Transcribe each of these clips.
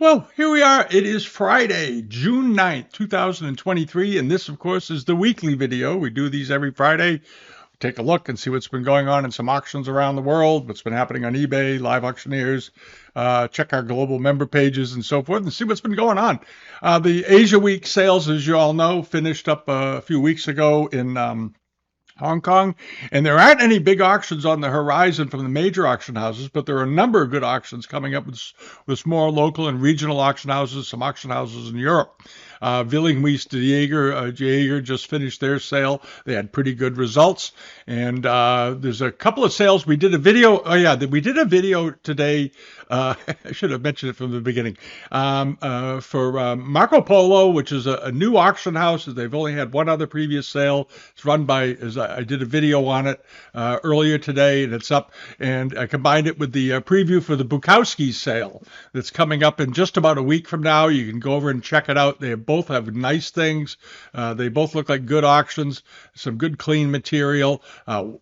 Well, here we are. It is Friday, June 9th, 2023, and this, of course, is the weekly video. We do these every Friday. Take a look and see what's been going on in some auctions around the world, what's been happening on eBay, live auctioneers, check our global member pages and so forth, and see what's been going on. The Asia Week sales, as you all know, finished up a few weeks ago in Hong Kong, and there aren't any big auctions on the horizon from the major auction houses, but there are a number of good auctions coming up with small local and regional auction houses, some auction houses in Europe. Jaeger just finished their sale. They had pretty good results, and there's a couple of sales. We did a video. We did a video today. I should have mentioned it from the beginning. For Marco Polo, which is a new auction house. They've only had one other previous sale. It's run by, I did a video on it earlier today, and it's up. And I combined it with the preview for the Bukowski sale that's coming up in just about a week from now. You can go over and check it out. They both have nice things. They both look like good auctions, some good clean material,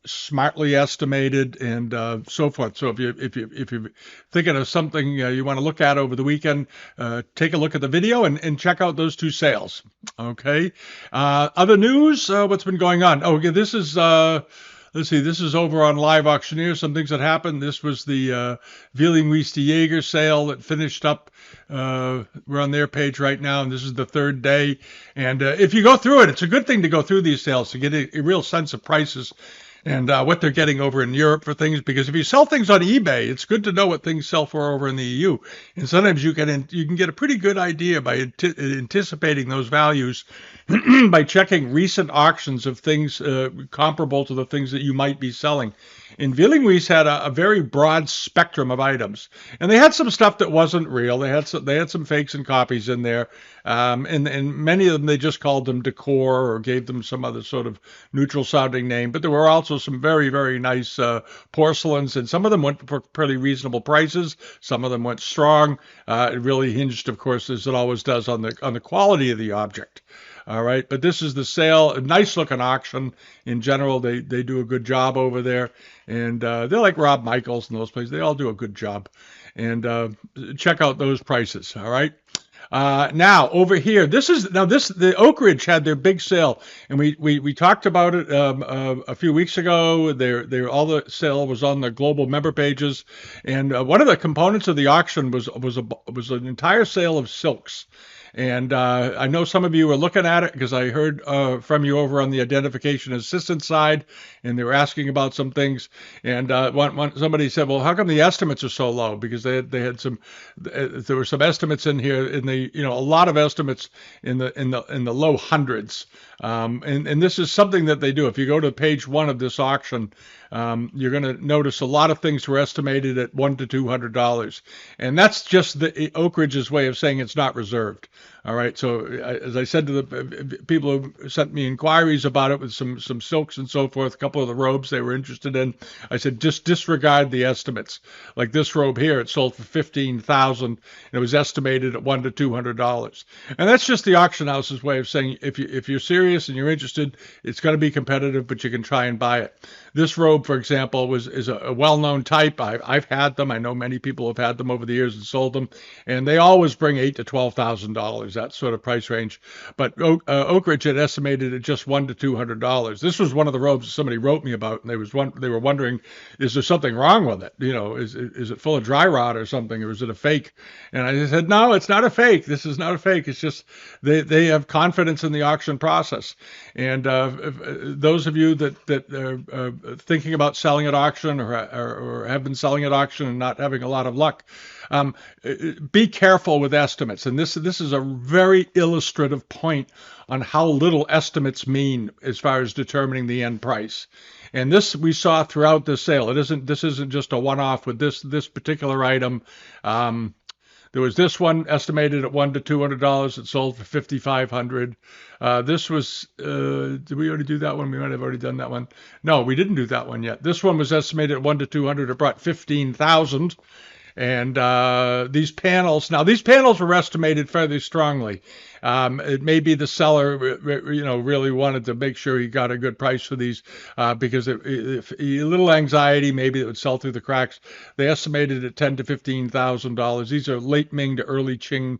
smartly estimated, and so forth. So if you're thinking of something you want to look at over the weekend, take a look at the video and check out those two sales. Okay. Other news, what's been going on? Oh, yeah, this is let's see, this is over on Live Auctioneer, some things that happened. This was the Wieling Jaeger sale that finished up. We're on their page right now, and this is the third day. And if you go through it, it's a good thing to go through these sales to get a real sense of prices and what they're getting over in Europe for things. Because if you sell things on eBay, it's good to know what things sell for over in the EU. And sometimes you can get a pretty good idea by anticipating those values by checking recent auctions of things comparable to the things that you might be selling. And Wieling had a very broad spectrum of items, and they had some stuff that wasn't real. They had some fakes and copies in there, and many of them they just called them decor or gave them some other sort of neutral sounding name. But there were also some very, very nice porcelains, and some of them went for pretty reasonable prices. Some of them went strong. It really hinged, of course, as it always does, on the quality of the object. All right, but this is the sale. A nice looking auction in general. They do a good job over there, and they're like Rob Michaels and those places. They all do a good job, and check out those prices. All right. Now over here, the Oak Ridge had their big sale, and we talked about it a few weeks ago. All the sale was on the global member pages, and one of the components of the auction was an entire sale of silks. And I know some of you were looking at it because I heard from you over on the identification assistance side, and they were asking about some things. And somebody said, "Well, how come the estimates are so low?" Because they had there were some estimates in here a lot of estimates in the low hundreds. And this is something that they do. If you go to page 1 of this auction, you're going to notice a lot of things were estimated at $100 to $200, and that's just the Oak Ridge's way of saying it's not reserved. All right. So as I said to the people who sent me inquiries about it with some silks and so forth, a couple of the robes they were interested in, I said just disregard the estimates. Like this robe here, it sold for $15,000, and it was estimated at $100 to $200. And that's just the auction house's way of saying if you're serious and you're interested, it's going to be competitive, but you can try and buy it. This robe, for example, is a well-known type. I've had them. I know many people have had them over the years and sold them, and they always bring $8,000 to $12,000, that sort of price range. But Oak Ridge had estimated at just $100 to $200. This was one of the robes somebody wrote me about, and they were wondering, is there something wrong with it? Is it full of dry rot or something, or is it a fake? And I said, no, it's not a fake. This is not a fake. It's just they have confidence in the auction process. And those of you that are thinking about selling at auction or have been selling at auction and not having a lot of luck, be careful with estimates. And this is a very illustrative point on how little estimates mean as far as determining the end price. And this we saw throughout the sale. This isn't just a one-off with this particular item. There was this one estimated at $100 to $200. It sold for $5,500. This was, did we already do that one? We might have already done that one. No, we didn't do that one yet. This one was estimated at $100 to $200. It brought $15,000. And these panels were estimated fairly strongly. It may be the seller, really wanted to make sure he got a good price for these because if a little anxiety, maybe it would sell through the cracks. They estimated at $10,000 to $15,000. These are late Ming to early Qing,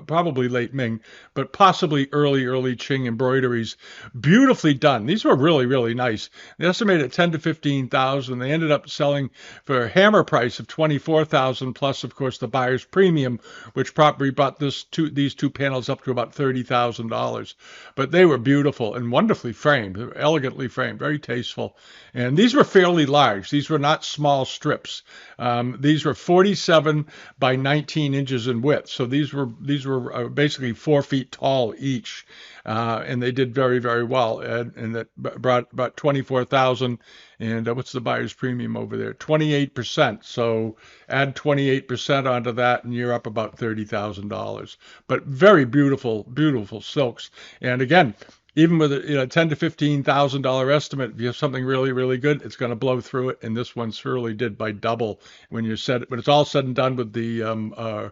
probably late Ming, but possibly early Qing embroideries, beautifully done. These were really, really nice. They estimated at 10 to 15,000. They ended up selling for a hammer price of 24,000 plus, of course, the buyer's premium, which probably brought these two panels up to about $30,000. But they were beautiful and wonderfully framed, elegantly framed, very tasteful. And these were fairly large. These were not small strips. These were 47 by 19 inches in width. So these were basically 4 feet tall each. And they did very, very well. And that brought about 24,000. And what's the buyer's premium over there? 28%. So add 28% onto that, and you're up about $30,000. But very beautiful, beautiful silks. And again, even with a $10,000 to $15,000 estimate, if you have something really, really good, it's going to blow through it. And this one surely did by double when it's all said and done with the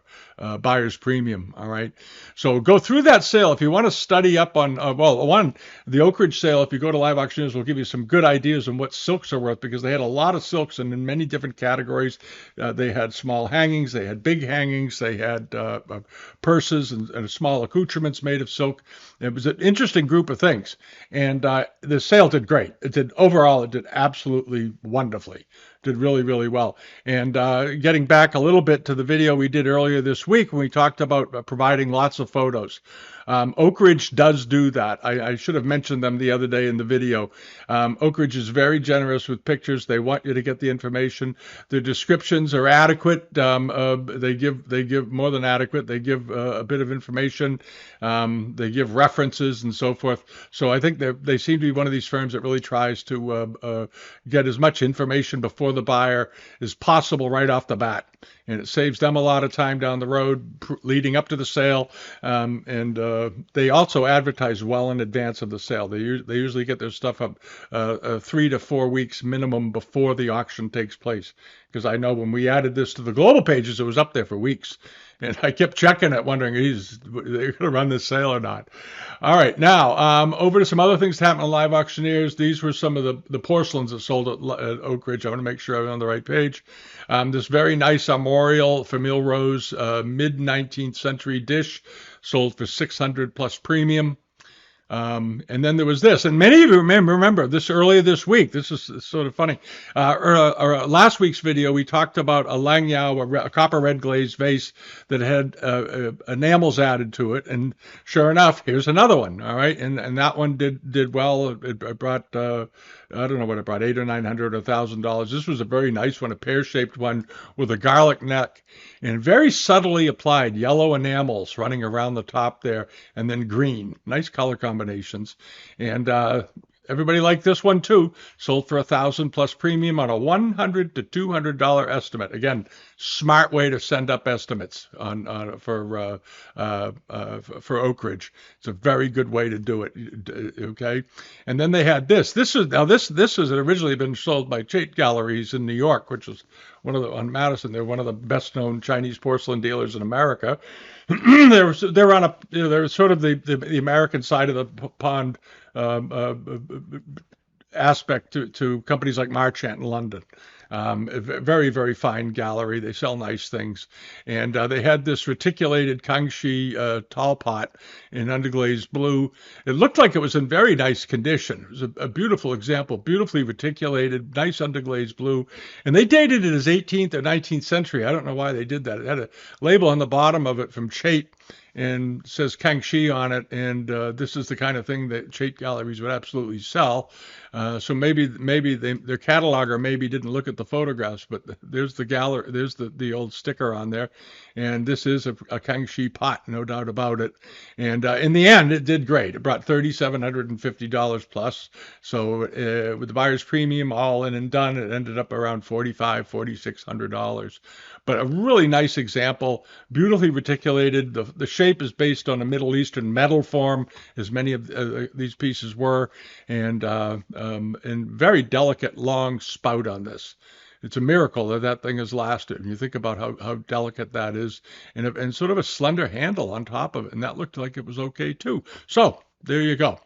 buyer's premium. All right. So go through that sale if you want to study up on the Oak Ridge sale. If you go to Live Auctioneers, will give you some good ideas on what silks are worth, because they had a lot of silks and in many different categories. They had small hangings, they had big hangings, they had purses and small accoutrements made of silk. It was an interesting group of things, and the sale did great. It did absolutely wonderfully. Did really, really well. And getting back a little bit to the video we did earlier this week when we talked about providing lots of photos. Oak Ridge does do that. I should have mentioned them the other day in the video. Oak Ridge is very generous with pictures. They want you to get the information. The descriptions are adequate. They give more than adequate. They give a bit of information. They give references and so forth. So I think they seem to be one of these firms that really tries to get as much information before the buyer as possible right off the bat. And it saves them a lot of time down the road leading up to the sale. And they also advertise well in advance of the sale. They usually get their stuff up 3 to 4 weeks minimum before the auction takes place. Because I know when we added this to the global pages, it was up there for weeks. And I kept checking it, wondering, they're going to run this sale or not. All right, now over to some other things that happened on Live Auctioneers. These were some of the porcelains that sold at Oak Ridge. I want to make sure I'm on the right page. This very nice armorial Famille Rose mid-19th century dish sold for $600 plus premium. And then there was this, and many of you remember this earlier this week. This is sort of funny. Last week's video, we talked about a Langyao, a copper red glazed vase that had enamels added to it. And sure enough, here's another one. All right. And that one did well. It brought, I don't know what it brought, $800 or $900 or $1,000. This was a very nice one, a pear-shaped one with a garlic neck and very subtly applied yellow enamels running around the top there, and then green. Nice color combinations. And everybody liked this one too. Sold for $1,000 plus premium on a $100 to $200 estimate. Again, smart way to send up estimates for Oak Ridge. It's a very good way to do it. Okay, and then they had this. This has originally been sold by Chait Galleries in New York, which was on Madison. They're one of the best known Chinese porcelain dealers in America. they're sort of the American side of the pond. Aspect to companies like Marchant in London. A very, very fine gallery. They sell nice things. And they had this reticulated Kangxi tall pot in underglazed blue. It looked like it was in very nice condition. It was a beautiful example, beautifully reticulated, nice underglazed blue. And they dated it as 18th or 19th century. I don't know why they did that. It had a label on the bottom of it from Chait, and says Kangxi on it, and this is the kind of thing that Chait Galleries would absolutely sell. So maybe their cataloger maybe didn't look at the photographs, but there's the gallery, there's the old sticker on there, and this is a Kangxi pot, no doubt about it. And in the end, it did great. It brought $3,750 plus. So with the buyer's premium all in and done, it ended up around $4,600. But a really nice example, beautifully reticulated. The shape is based on a Middle Eastern metal form, as many of these pieces were, and very delicate long spout on this. It's a miracle that that thing has lasted. And you think about how delicate that is, and sort of a slender handle on top of it, and that looked like it was okay too. So there you go.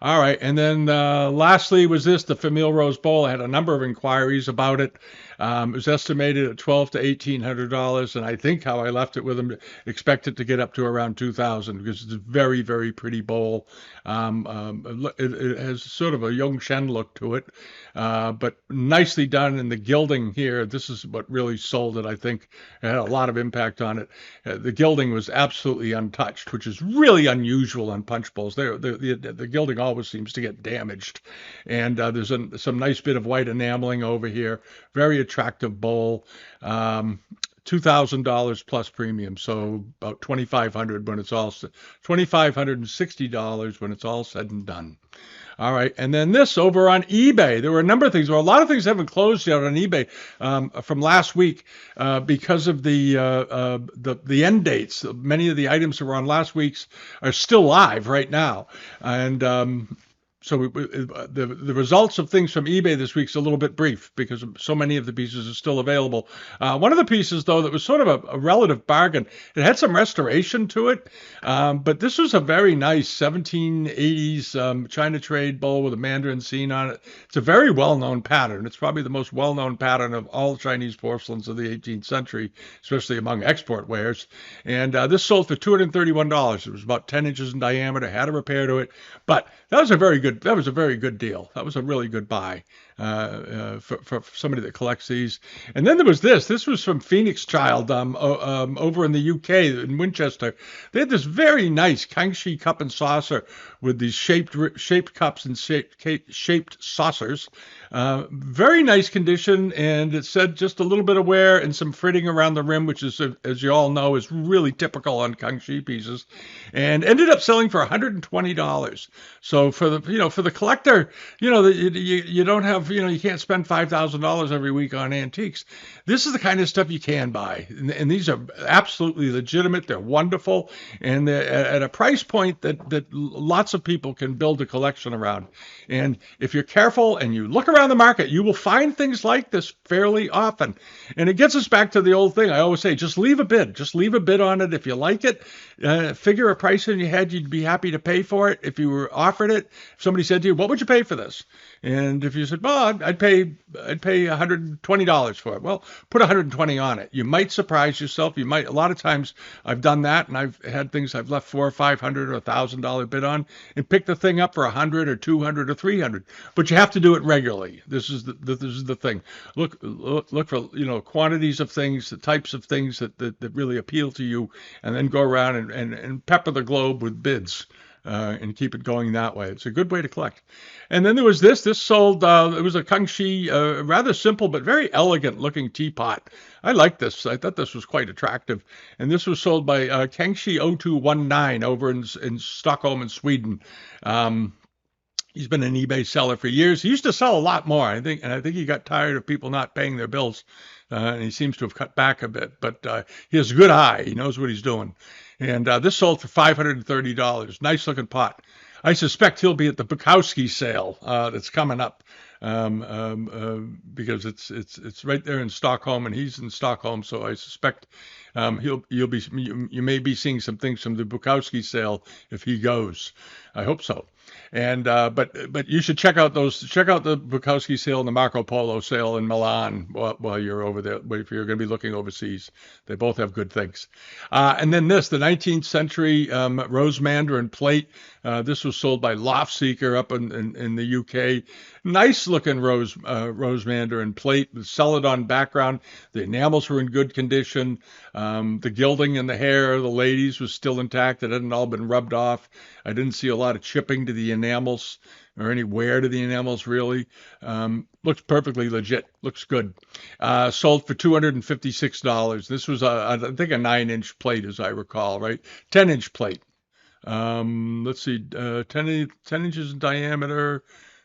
All right, and then lastly was this the Famille Rose Bowl. I had a number of inquiries about it. It was estimated at $1,200 to $1,800, and I think how I left it with them, expect it to get up to around 2,000 because it's a very, very pretty bowl. It has sort of a Yongshen look to it, but nicely done. And the gilding here, this is what really sold it. I think it had a lot of impact on it. The gilding was absolutely untouched, which is really unusual on punch bowls. The gilding always seems to get damaged, and there's some nice bit of white enameling over here. Very attractive bowl. $2,000 plus premium, so about $2,500 when it's all $2,560 when it's all said and done. All right, and then this over on eBay. There were a number of things. Well, a lot of things haven't closed yet on eBay from last week because of the end dates. Many of the items that were on last week's are still live right now, and so the results of things from eBay this week is a little bit brief because so many of the pieces are still available. One of the pieces, though, that was sort of a relative bargain, it had some restoration to it, but this was a very nice 1780s China trade bowl with a mandarin scene on it. It's a very well-known pattern. It's probably the most well-known pattern of all Chinese porcelains of the 18th century, especially among export wares. And this sold for $231. It was about 10 inches in diameter, had a repair to it, but that was a very good deal. That was a really good buy for somebody that collects these. And then there was this. This was from Phoenix Child over in the UK in Winchester. They had this very nice Kangxi cup and saucer with these shaped cups and shaped saucers. Very nice condition, and it said just a little bit of wear and some fritting around the rim, which is, as you all know, is really typical on Kangxi pieces, and ended up selling for $120. So for the collector, you don't have, you can't spend $5,000 every week on antiques. This is the kind of stuff you can buy, and these are absolutely legitimate. They're wonderful, and they're at a price point that lots of people can build a collection around. And if you're careful and you look around the market, you will find things like this fairly often. And it gets us back to the old thing. I always say, just leave a bid. Just leave a bid on it. If you like it, figure a price in your head you'd be happy to pay for it. If you were offered it, if somebody said to you, what would you pay for this? And if you said, well, I'd pay $120 for it. Well, put $120 on it. You might surprise yourself. A lot of times I've done that, and I've had things I've left $400 or $500 or $1,000 bid on and picked the thing up for $100 or $200 or $300. But you have to do it regularly. This is the thing. Look for quantities of things, the types of things that really appeal to you, and then go around and pepper the globe with bids. And keep it going that way. It's a good way to collect. And then there was this. This sold, it was a Kangxi, rather simple but very elegant looking teapot. I like this. I thought this was quite attractive. And this was sold by Kangxi 0219 over in Stockholm in Sweden. He's been an eBay seller for years. He used to sell a lot more, I think, and I think he got tired of people not paying their bills, and he seems to have cut back a bit. But he has a good eye. He knows what he's doing. And this sold for $530. Nice looking pot. I suspect he'll be at the Bukowski sale that's coming up because it's right there in Stockholm, and he's in Stockholm, so I suspect you may be seeing some things from the Bukowski sale if he goes. I hope so. And but you should check out the Bukowski sale and the Marco Polo sale in Milan while you're over there. If you're going to be looking overseas, they both have good things. And then the 19th century rose mandarin plate. This was sold by Loft Seeker up in the UK. Nice looking rose mandarin plate with celadon background. The enamels were in good condition. The gilding in the hair of the ladies was still intact. It hadn't all been rubbed off. I didn't see a lot of chipping to the enamels or any wear to the enamels, really. Looks perfectly legit. Looks good. Sold for $256. This was, I think, a 9-inch plate, as I recall, right? 10-inch plate. Let's see, 10 inches in diameter.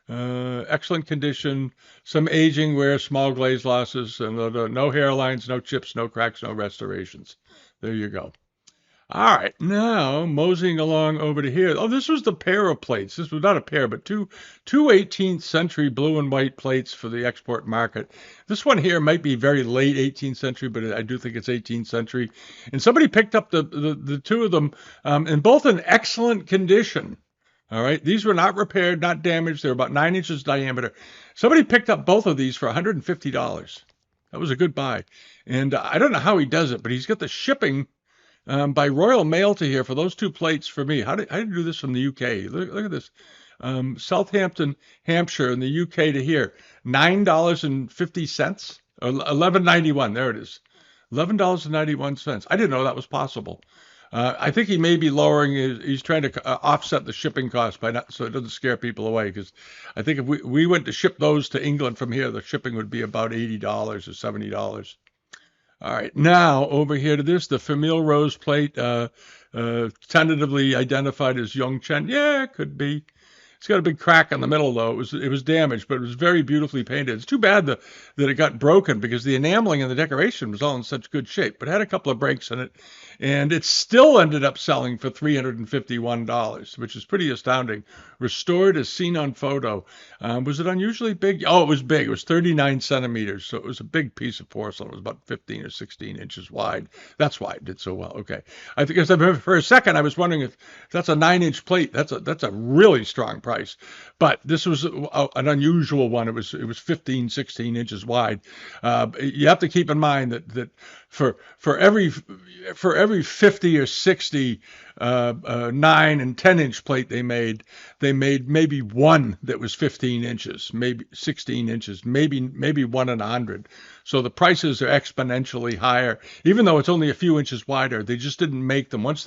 Excellent condition. Some aging wear, small glaze losses, and no hairlines, no chips, no cracks, no restorations. There you go. All right, now moseying along over to here. Oh, this was the pair of plates. This was not a pair, but two 18th century blue and white plates for the export market. This one here might be very late 18th century, but I do think it's 18th century. And somebody picked up the two of them, and both in excellent condition. All right, these were not repaired, not damaged. They're about 9 inches diameter. Somebody picked up both of these for $150. That was a good buy. And I don't know how he does it, but he's got the shipping by Royal Mail to here for those two plates for me. How did you do this from the UK? Look at this. Southampton, Hampshire, in the UK to here, $9.50 or $11.91. There it is, $11.91. I didn't know that was possible. I think he may be lowering. He's trying to offset the shipping cost by not, so it doesn't scare people away. Because I think if we went to ship those to England from here, the shipping would be about $80 or $70. All right, now over here to this, the Famille Rose plate, tentatively identified as Young Chen. Yeah, it could be. It's got a big crack in the middle, though. It was damaged, but it was very beautifully painted. It's too bad that it got broken because the enameling and the decoration was all in such good shape, but it had a couple of breaks in it, and it still ended up selling for $351, which is pretty astounding. Restored as seen on photo. Was it unusually big? Oh, it was big. It was 39 centimeters, so it was a big piece of porcelain. It was about 15 or 16 inches wide. That's why it did so well. Okay, I think for a second I was wondering if that's a 9-inch plate. That's a really strong price. But this was an unusual one. It was 15, 16 inches wide. You have to keep in mind that for every 50 or 60 9 and 10-inch plate they made maybe one that was 15 inches, maybe 16 inches, maybe one in 100. So the prices are exponentially higher, even though it's only a few inches wider. They just didn't make them. Once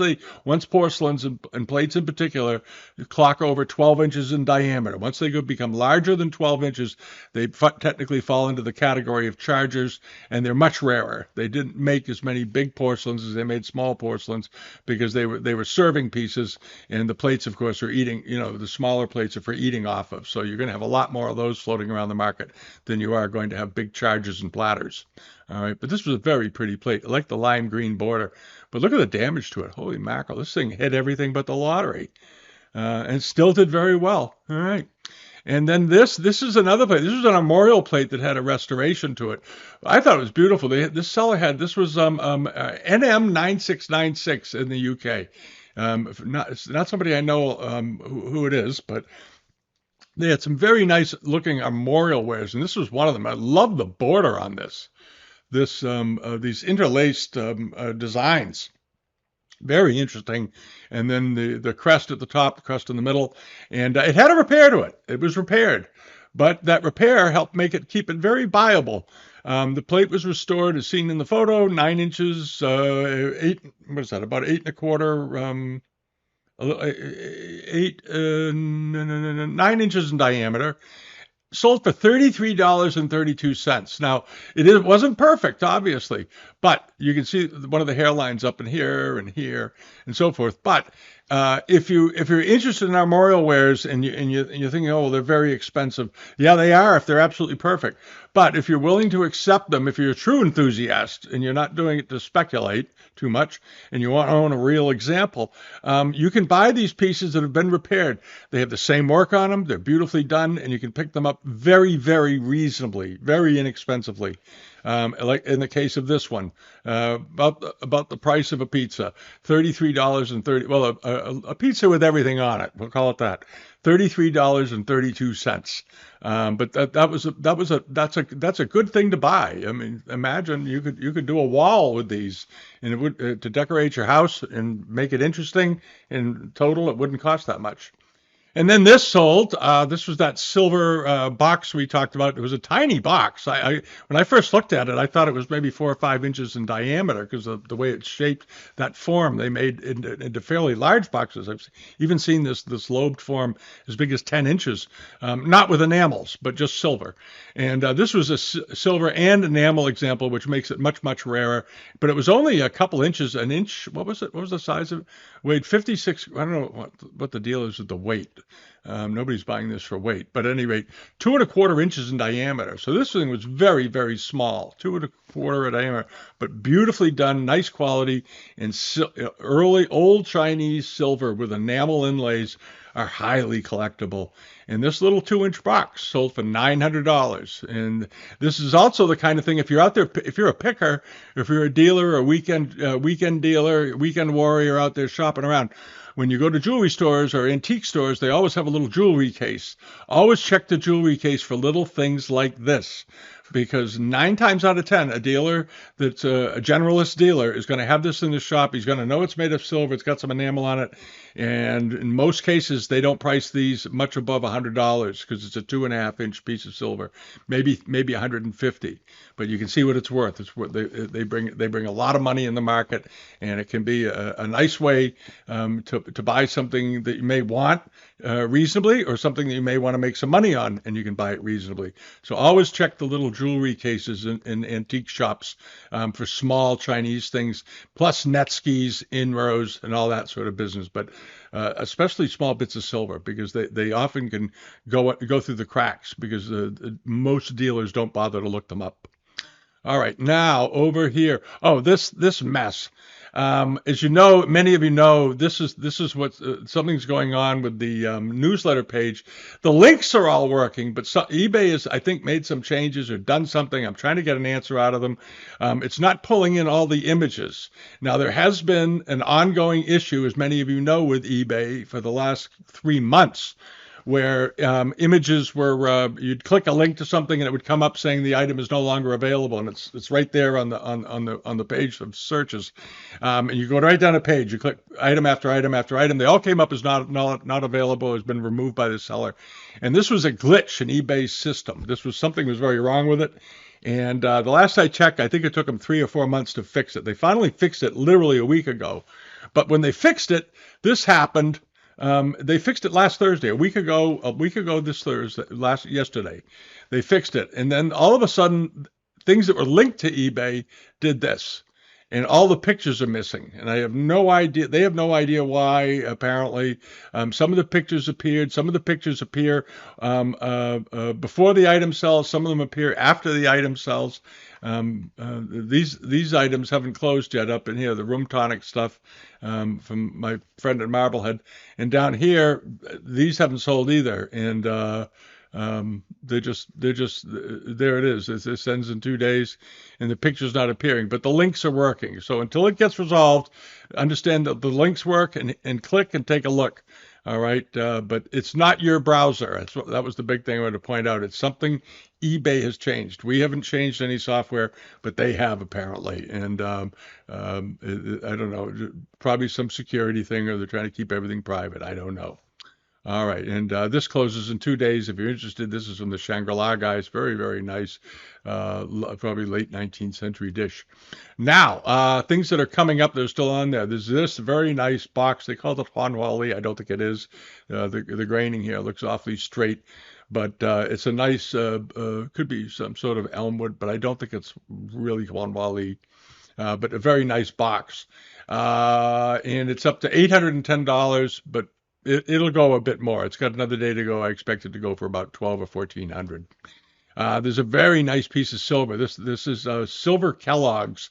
porcelains and plates in particular clock over 12 inches in diameter, once they become larger than 12 inches, they technically fall into the category of chargers, and they're much rarer. They didn't make as many big porcelains as they made small porcelains because they were serving pieces, and the plates, of course, are eating. The smaller plates are for eating off of. So you're going to have a lot more of those floating around the market than you are going to have big chargers and platters. All right, but this was a very pretty plate. I like the lime green border, but look at the damage to it. Holy mackerel, this thing hit everything but the lottery, and still did very well. All right. And then this is another plate. This was an armorial plate that had a restoration to it. I thought it was beautiful. This seller this was NM9696 in the UK. It's not somebody I know who it is, but they had some very nice looking armorial wares, and this was one of them. I love the border on this. These interlaced designs. Very interesting. And then the crest at the top, the crest in the middle, and it had a repair to it. It was repaired, but that repair helped keep it very viable. The plate was restored as seen in the photo, 9 inches, what is that, about 8 1/4, 9 inches in diameter. Sold for $33.32. Now, it wasn't perfect, obviously, but you can see one of the hairlines up in here and so forth. But if you're interested in armorial wares and you're thinking, oh, well, they're very expensive, yeah, they are if they're absolutely perfect. But if you're willing to accept them, if you're a true enthusiast and you're not doing it to speculate too much and you want to own a real example, you can buy these pieces that have been repaired. They have the same work on them. They're beautifully done, and you can pick them up very, very reasonably, very inexpensively. Like in the case of this one, about the price of a pizza, $33.30. Well, a pizza with everything on it. We'll call it that. $33.32. But that's a good thing to buy. I mean, imagine you could do a wall with these, and it would to decorate your house and make it interesting. In total, it wouldn't cost that much. And then this sold. This was that silver box we talked about. It was a tiny box. When I first looked at it, I thought it was maybe 4 or 5 inches in diameter because of the way it's shaped. That form they made into fairly large boxes. I've even seen this lobed form as big as 10 inches, not with enamels, but just silver. And this was a silver and enamel example, which makes it much, much rarer. But it was only a couple inches, an inch. What was it? What was the size of it? Weighed 56. I don't know what the deal is with the weight. Nobody's buying this for weight, but at any rate, 2¼ inches in diameter. So this thing was very, very small, 2¼ diameter, but beautifully done, nice quality, and early old Chinese silver with enamel inlays are highly collectible. And this little 2-inch box sold for $900. And this is also the kind of thing, if you're out there, if you're a picker, if you're a dealer, a weekend dealer, weekend warrior out there shopping around, when you go to jewelry stores or antique stores, they always have a little jewelry case. Always check the jewelry case for little things like this, because 9 times out of 10, a dealer that's a generalist dealer is going to have this in the shop. He's going to know it's made of silver. It's got some enamel on it. And in most cases, they don't price these much above $100 because it's a 2½-inch piece of silver, maybe $150. But you can see what it's worth. It's what they bring a lot of money in the market, and it can be a nice way to buy something that you may want reasonably, or something that you may want to make some money on, and you can buy it reasonably. So always check the little jewelry cases in antique shops for small Chinese things, plus net skis, inrows, and all that sort of business. But especially small bits of silver, because they often can go through the cracks, because most dealers don't bother to look them up. All right, now over here. Oh, this mess. As you know, many of you know, this is what something's going on with the newsletter page. The links are all working, but eBay has, I think, made some changes or done something. I'm trying to get an answer out of them. It's not pulling in all the images. Now, there has been an ongoing issue, as many of you know, with eBay for the last 3 months, where images were you'd click a link to something and it would come up saying the item is no longer available, and it's right there on the page of searches, and you go right down the page, you click item after item after item, they all came up as not available, has been removed by the seller. And this was a glitch in eBay's system. Something was very wrong with it. And the last I checked, I think it took them 3 or 4 months to fix it. They finally fixed it literally a week ago. But when they fixed it, this happened. They fixed it last Thursday, a week ago this Thursday, yesterday. They fixed it. And then all of a sudden, things that were linked to eBay did this. And all the pictures are missing. And I have no idea. They have no idea why, apparently. Some of the pictures appeared. Some of the pictures appear before the item sells. Some of them appear after the item sells. These items haven't closed yet up in here, the room tonic stuff from my friend at Marblehead. And down here, these haven't sold either. And they're just there it is. It sends in 2 days, and the picture's not appearing, but the links are working. So until it gets resolved, understand that the links work, and click and take a look. All right, but it's not your browser. That was the big thing I wanted to point out. It's something eBay has changed. We haven't changed any software, but they have, apparently. And I don't know, probably some security thing, or they're trying to keep everything private. I don't know. All right, and this closes in 2 days. If you're interested, this is from the Shangri-La guys. Very, very nice, probably late 19th century dish. Now, things that are coming up that are still on there. There's this very nice box. They call it Huanhuali. I don't think it is. The graining here looks awfully straight, but it's a nice, could be some sort of elmwood, but I don't think it's really Huanhuali. But a very nice box. And it's up to $810, but it'll go a bit more. It's got another day to go. I expect it to go for about $1,200 or $1,400. There's a very nice piece of silver. This is Silver Kellogg's.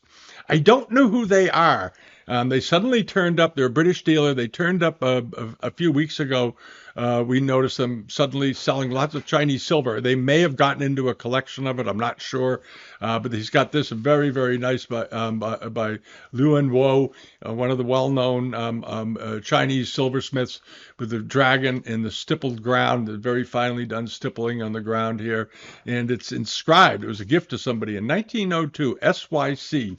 I don't know who they are. They suddenly turned up. They're a British dealer. They turned up a few weeks ago. We noticed them suddenly selling lots of Chinese silver. They may have gotten into a collection of it. I'm not sure. But he's got this very, very nice by Luan Wo, one of the well-known Chinese silversmiths, with the dragon and the stippled ground, the very finely done stippling on the ground here. And it's inscribed. It was a gift to somebody in 1902, SYC.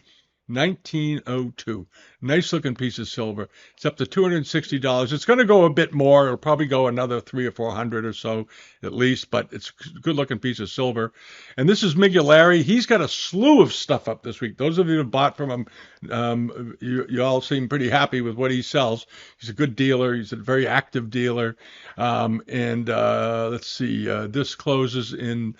1902. Nice looking piece of silver. It's up to $260. It's going to go a bit more. It'll probably go another $300 or $400 or so at least, but it's a good looking piece of silver. And this is Miguel Larry. He's got a slew of stuff up this week. Those of you who bought from him, you all seem pretty happy with what he sells. He's a good dealer. He's a very active dealer. Let's see. This closes in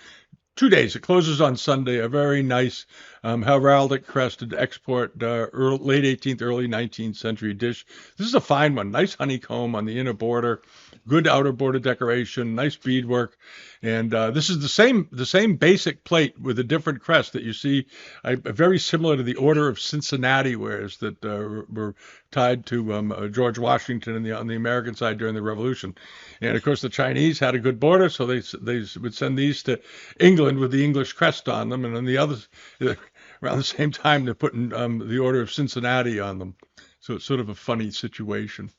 2 days. It closes on Sunday. A very nice heraldic crested export, late 18th, early 19th century dish. This is a fine one. Nice honeycomb on the inner border, good outer border decoration, nice beadwork, and this is the same basic plate with a different crest that you see, very similar to the Order of Cincinnati wares that were tied to George Washington on the American side during the Revolution. And of course, the Chinese had a good border, so they would send these to England with the English crest on them, and on the others, around the same time, they're putting the Order of Cincinnati on them. So it's sort of a funny situation.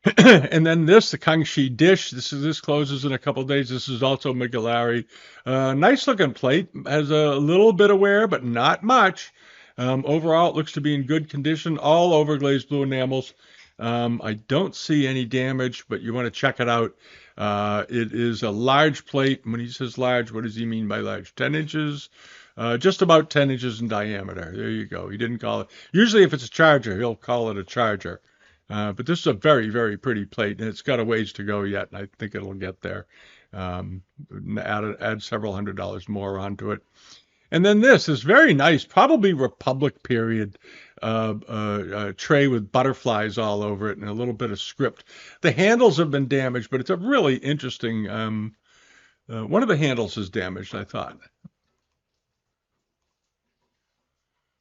And then the Kangxi dish. This closes in a couple of days. This is also Migilari. Nice looking plate. Has a little bit of wear, but not much. Overall, it looks to be in good condition. All overglazed blue enamels. I don't see any damage, but you want to check it out. It is a large plate. When he says large, what does he mean by large? 10 inches? Just about 10 inches in diameter. There you go. He didn't call it. Usually if it's a charger, he'll call it a charger. But this is a very, very pretty plate, and it's got a ways to go yet, and I think it'll get there. Add several $100s more onto it. And then this is very nice, probably Republic period tray with butterflies all over it and a little bit of script. The handles have been damaged, but it's a really interesting. One of the handles is damaged, I thought.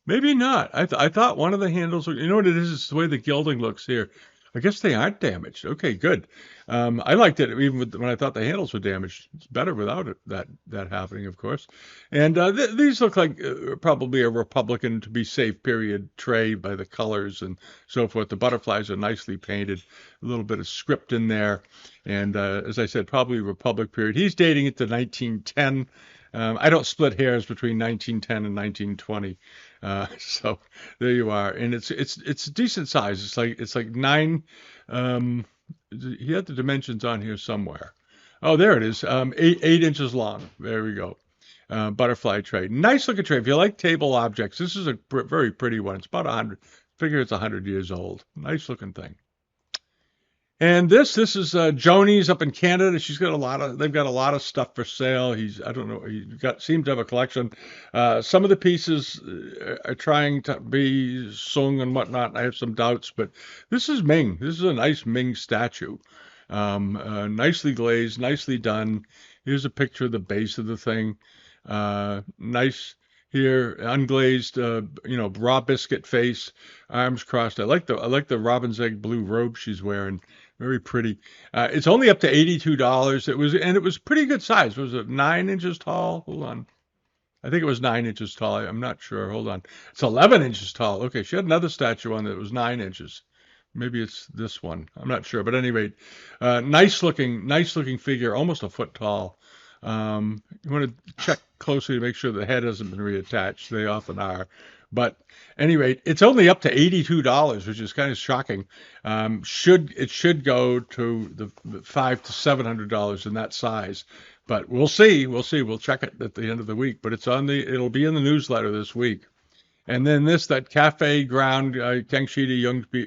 Maybe not. I thought one of the handles. You know what it is? It's the way the gilding looks here. I guess they aren't damaged. Okay, good. I liked it even when I thought the handles were damaged. It's better without that happening, of course. And these look like probably a Republican to be safe period tray by the colors and so forth. The butterflies are nicely painted. A little bit of script in there. And as I said, probably Republic period. He's dating it to 1910. I don't split hairs between 1910 and 1920. So there you are, and it's a decent size. It's like 9. He had the dimensions on here somewhere. Oh, there it is. 8 inches long. There we go. Butterfly tray. Nice looking tray. If you like table objects, this is a very pretty one. It's about 100. Figure it's 100 years old. Nice looking thing. And this is Joni's up in Canada. They've got a lot of stuff for sale. I don't know, seems to have a collection. Some of the pieces are trying to be sung and whatnot. I have some doubts, but this is Ming. This is a nice Ming statue. Nicely glazed, nicely done. Here's a picture of the base of the thing. Nice here, unglazed, raw biscuit face, arms crossed. I like the robin's egg blue robe she's wearing. Very pretty. It's only up to $82. It was pretty good size. Was it 9 inches tall? Hold on. I think it was 9 inches tall. I'm not sure. Hold on. It's 11 inches tall. Okay, she had another statue on that was 9 inches. Maybe it's this one. I'm not sure. But anyway, nice looking figure, almost a foot tall. You want to check closely to make sure the head hasn't been reattached. They often are. But anyway, it's only up to $82, which is kind of shocking. It should go to the $500 to $700 in that size. But we'll see. We'll check it at the end of the week. But it'll be in the newsletter this week. And then that cafe ground Kangxi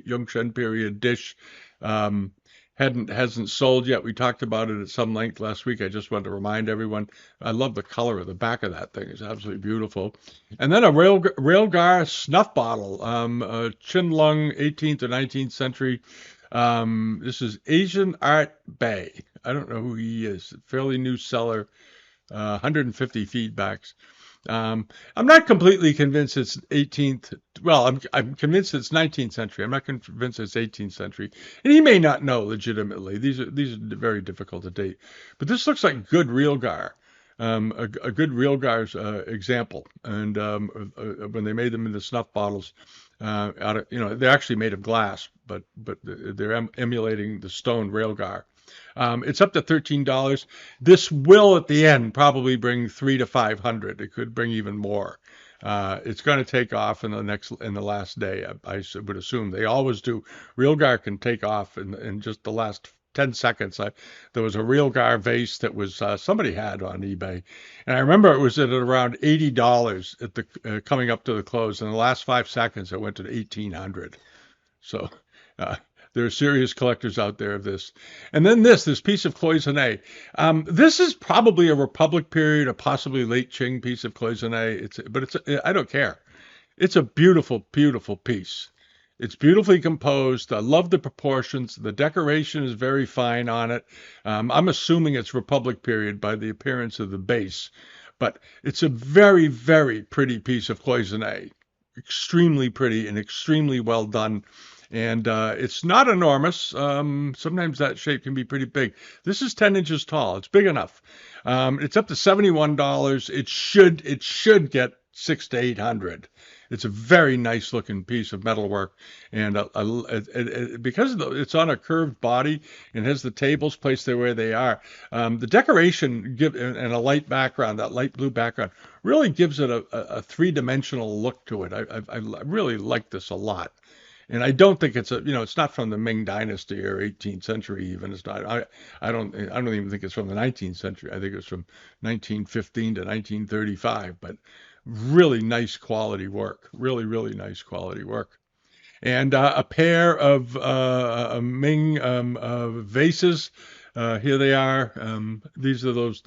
Yongshen period dish hasn't sold yet. We talked about it at some length last week. I just wanted to remind everyone. I love the color of the back of that thing. It's absolutely beautiful. And then a railgar snuff bottle, Qinlong 18th or 19th century. This is Asian Art Bay. I don't know who he is. Fairly new seller. 150 feedbacks. I'm not completely convinced it's 18th. Well, I'm convinced it's 19th century. I'm not convinced it's 18th century. And he may not know legitimately. These are very difficult to date. But this looks like good realgar. A good realgar's example. And when they made them into snuff bottles, they're actually made of glass, but they're emulating the stone railgar. It's up to $13. This will at the end probably bring $300 to $500. It could bring even more. It's going to take off in the last day. I would assume they always do. Realgar can take off in just the last 10 seconds. There was a Realgar vase that was somebody had on eBay, and I remember it was at around $80 at the coming up to the close. In the last 5 seconds, it went to $1,800. So. There are serious collectors out there of this. And then this piece of cloisonne. This is probably a Republic period, or possibly late Qing piece of cloisonne. I don't care. It's a beautiful, beautiful piece. It's beautifully composed. I love the proportions. The decoration is very fine on it. I'm assuming it's Republic period by the appearance of the base, but it's a very, very pretty piece of cloisonne. Extremely pretty and extremely well done. And it's not enormous. Sometimes that shape can be pretty big. This is 10 inches tall. It's big enough. It's up to $71. It should get 600 to 800. It's a very nice looking piece of metalwork, and because it's on a curved body and has the tables placed there where they are, the decoration and a light background, that light blue background, really gives it a three-dimensional look to it. I really like this a lot. And I don't think it's not from the Ming Dynasty or 18th century even. It's not. I don't even think it's from the 19th century. I think it's from 1915 to 1935. But really nice quality work. Really, really nice quality work. And a pair of Ming vases. Here they are. These are those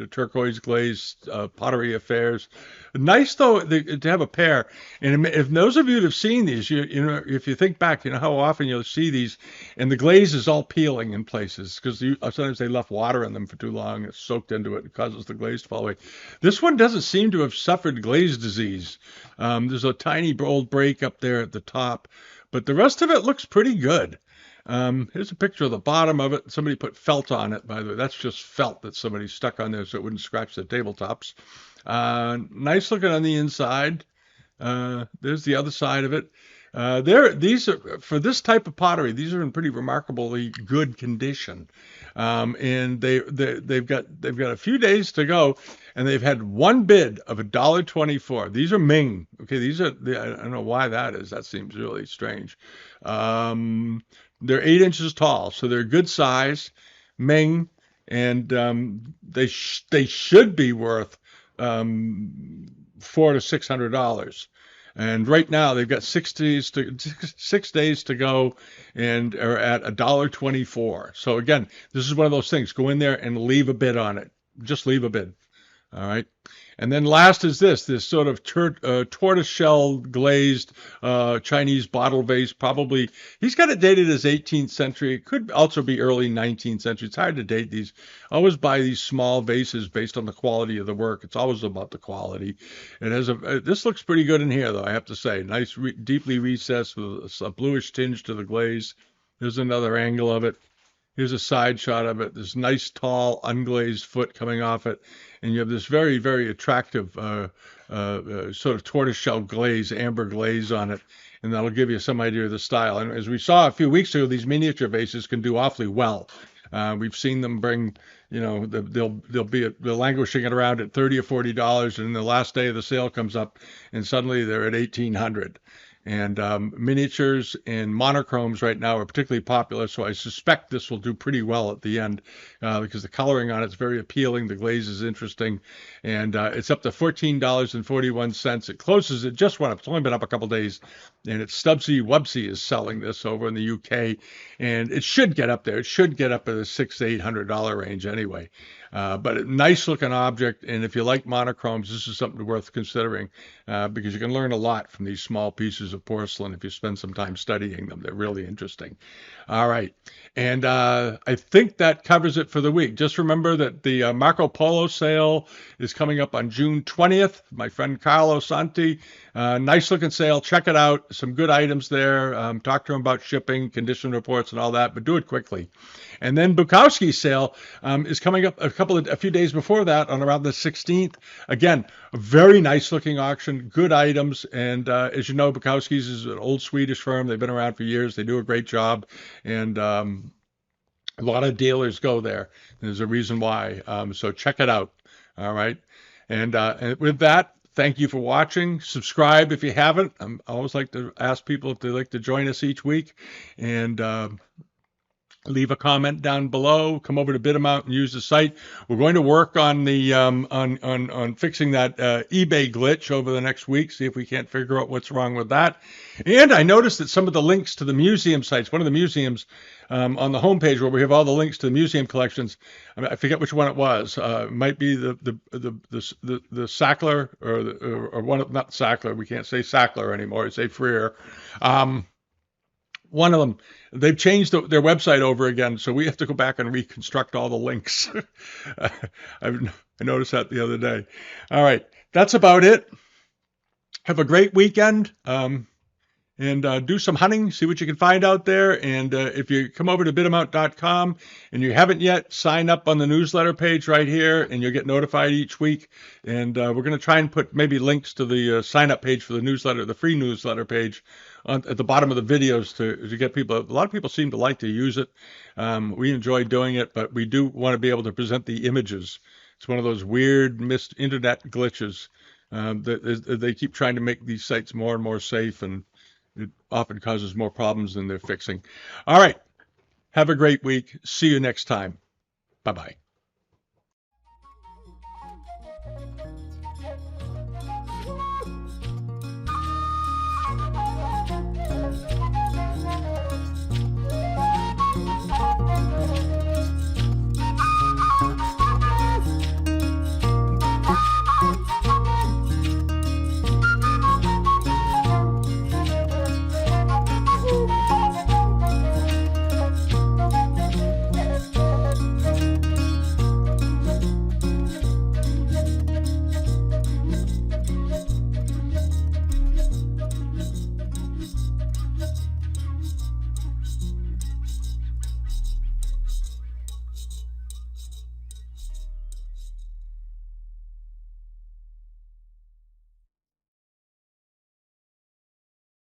turquoise glazed pottery affairs. Nice though to have a pair. And if those of you that have seen these, if you think back, how often you'll see these, and the glaze is all peeling in places because sometimes they left water in them for too long. It's soaked into it and causes the glaze to fall away. This one doesn't seem to have suffered glaze disease. There's a tiny old break up there at the top, but the rest of it looks pretty good. Here's a picture of the bottom of it. Somebody put felt on it, by the way. That's just felt that somebody stuck on there so it wouldn't scratch the tabletops. Nice looking on the inside. There's the other side of it. These are for this type of pottery. These are in pretty remarkably good condition, and they've got a few days to go, and they've had one bid of $1.24. These are Ming. Okay, I don't know why that is. That seems really strange. They're 8 inches tall, so they're good size, Ming, and they should be worth $400 to $600. And right now they've got 6 days to go, and are at $1.24. So again, this is one of those things. Go in there and leave a bid on it. Just leave a bid. All right. And then last is this sort of tortoiseshell glazed Chinese bottle vase. Probably he's got it dated as 18th century. It could also be early 19th century. It's hard to date these. I always buy these small vases based on the quality of the work. It's always about the quality. It has this looks pretty good in here, though, I have to say. Nice, deeply recessed with a bluish tinge to the glaze. There's another angle of it. Here's a side shot of it. This nice, tall, unglazed foot coming off it. And you have this very, very attractive sort of tortoiseshell glaze, amber glaze on it. And that'll give you some idea of the style. And as we saw a few weeks ago, these miniature vases can do awfully well. We've seen them bring, they'll be languishing it around at $30 or $40, and the last day of the sale comes up, and suddenly they're at $1,800. And miniatures and monochromes right now are particularly popular, so I suspect this will do pretty well at the end because the coloring on it's very appealing. The glaze is interesting, and it's up to $14.41. It closes. It just went up. It's only been up a couple days, and it's Stubbsy Wubsy is selling this over in the UK, and it should get up there. It should get up at the $600 to $800 range anyway. But a nice looking object, and if you like monochromes, this is something worth considering because you can learn a lot from these small pieces of porcelain if you spend some time studying them. They're really interesting. All right, and I think that covers it for the week. Just remember that the Marco Polo sale is coming up on June 20th. My friend Carlo Santi, nice looking sale. Check it out. Some good items there. Talk to him about shipping, condition reports, and all that, but do it quickly. And then Bukowski's sale is coming up a few days before that on around the 16th. Again, a very nice looking auction, good items. And as you know, Bukowski's is an old Swedish firm. They've been around for years. They do a great job. And a lot of dealers go there. There's a reason why. So check it out. All right. And with that, thank you for watching. Subscribe if you haven't. I always like to ask people if they like to join us each week. And leave a comment down below. Come over to Bidamount and use the site. We're going to work on the on fixing that eBay glitch over the next week. See if we can't figure out what's wrong with that. And I noticed that some of the links to the museum sites, one of the museums on the homepage where we have all the links to the museum collections, I forget which one it was. It might be the Sackler or one of, not Sackler. We can't say Sackler anymore. It's a Freer. One of them, they've changed their website over again, so we have to go back and reconstruct all the links. I noticed that the other day. All right, that's about it. Have a great weekend, and do some hunting, see what you can find out there. And if you come over to bidamount.com and you haven't yet, sign up on the newsletter page right here, and you'll get notified each week. And we're going to try and put maybe links to the sign-up page for the newsletter, the free newsletter page, at the bottom of the videos to get people. A lot of people seem to like to use it. We enjoy doing it, but we do want to be able to present the images. It's one of those weird missed internet glitches. They keep trying to make these sites more and more safe, and it often causes more problems than they're fixing. All right. Have a great week. See you next time. Bye-bye.